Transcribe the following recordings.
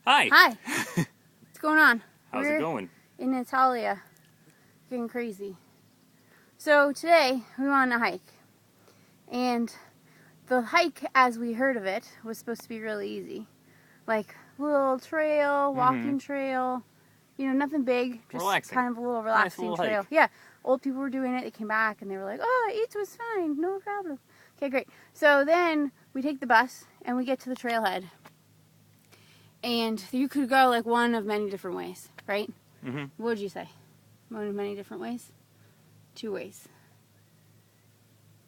Hi. Hi. What's going on? How's it going? In Natalia. Getting crazy. So today we went on a hike. And the hike, as we heard of it, was supposed to be really easy. Like a little trail, walking trail. You know, nothing big. Just relaxing. kind of a little relaxing little trail. hike. Yeah. Old people were doing it. They came back and they were like, oh, it was fine. No problem. Okay, great. So then we take the bus and we get to the trailhead. And you could go like one of many different ways, right? Mm-hmm. What would you say? One of many different ways? 2 ways.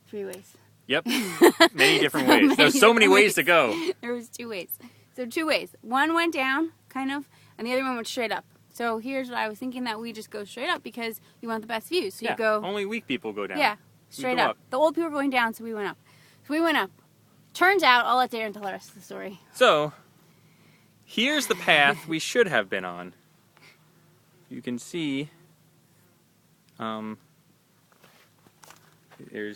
3 ways. Yep. Many different ways. There's so many ways to go. There was 2 ways. So 2 ways. One went down, kind of, and the other one went straight up. So here's what I was thinking, that we just go straight up because you want the best view. So you go... Only weak people go down. Yeah, straight go up. up. The old people were going down, so we went up. So we went up. Turns out, I'll let Darren tell the rest of the story. So, here's the path we should have been on. You can see, there's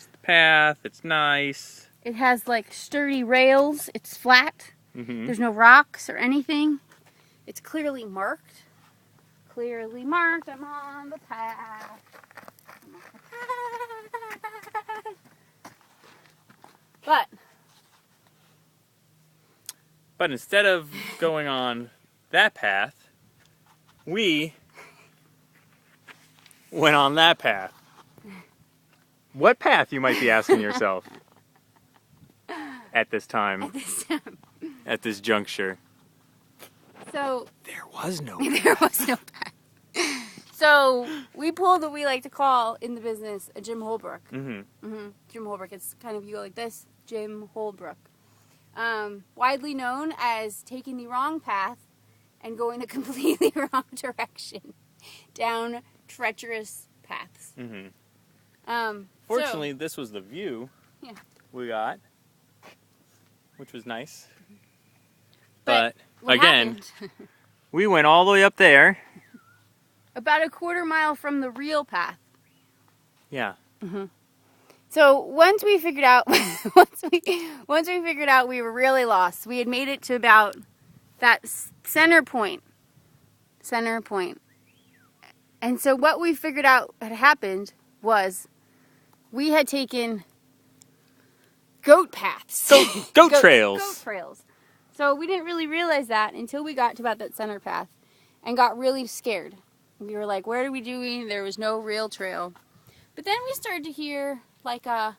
the path. It's nice. It has like sturdy rails. It's flat. Mm-hmm. There's no rocks or anything. It's clearly marked. Clearly marked. I'm on the path. I'm on the path. But instead of going on that path, we went on that path. What path, you might be asking yourself at this time, at this juncture? So There was no there was no path. So we pulled what we like to call in the business a Jim Holbrook. Jim Holbrook. It's kind of, you go like this, Jim Holbrook. Widely known as taking the wrong path and going the completely wrong direction down treacherous paths. Fortunately, this was the view we got, which was nice. But again, we went all the way up there. About a 1/4 mile from the real path. Yeah. So once we figured out, once we figured out we were really lost. We had made it to about that center point. And so what we figured out had happened was we had taken goat paths. Goat trails. Goat trails. So we didn't really realize that until we got to about that center path and got really scared. We were like, what are we doing? There was no real trail. But then we started to hear like a...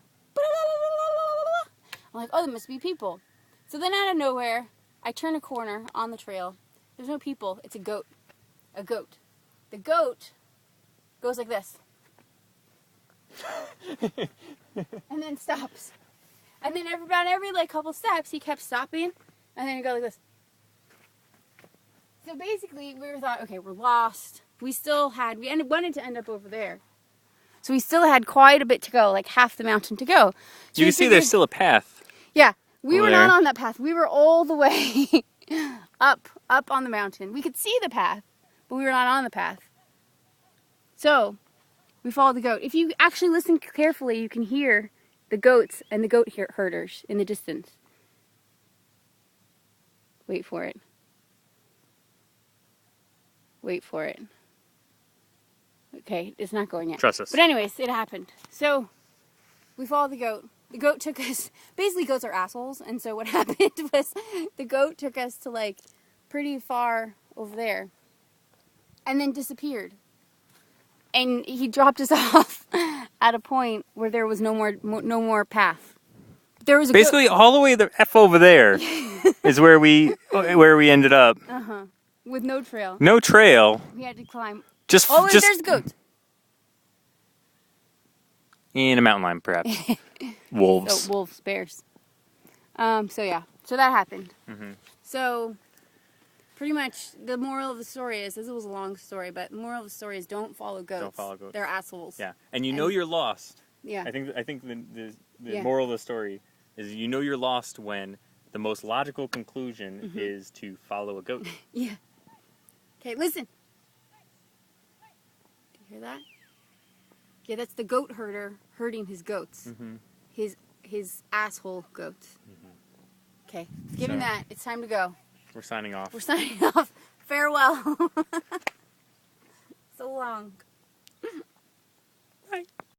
I'm like, oh, there must be people. So then out of nowhere, I turn a corner on the trail. There's no people. It's a goat. A goat. The goat goes like this. And then stops. And then about every like couple steps, he kept stopping. And then he'd go like this. So basically, we thought, okay, we're lost. We wanted to end up over there. So we still had quite a bit to go, like half the mountain to go. So You can see there's still a path. Yeah, we over were there. not on that path. We were all the way up on the mountain. We could see the path, but we were not on the path. So we followed the goat. If you actually listen carefully, you can hear the goats and the goat herders in the distance. Wait for it. Wait for it. Okay, it's not going yet. Trust us. But anyways, it happened. So we followed the goat. The goat took us, basically goats are assholes, and so what happened was the goat took us to like pretty far over there and then disappeared. And he dropped us off at a point where there was no more path. There was Basically all the way the F over there is where we ended up. With no trail. No trail. We had to climb. Just There's goats. In a mountain lion, perhaps. Wolves. Oh, wolves, bears. So yeah, so that happened. So pretty much the moral of the story is, this was a long story, but the moral of the story is don't follow goats. Don't follow goats. They're assholes. Yeah, and you know you're lost. Yeah. I think the moral of the story is you know you're lost when the most logical conclusion is to follow a goat. Yeah. Okay, listen. Do you hear that? Yeah, that's the goat herder herding his goats. His asshole goats. Okay, given that, it's time to go. We're signing off. We're signing off. Farewell. So long.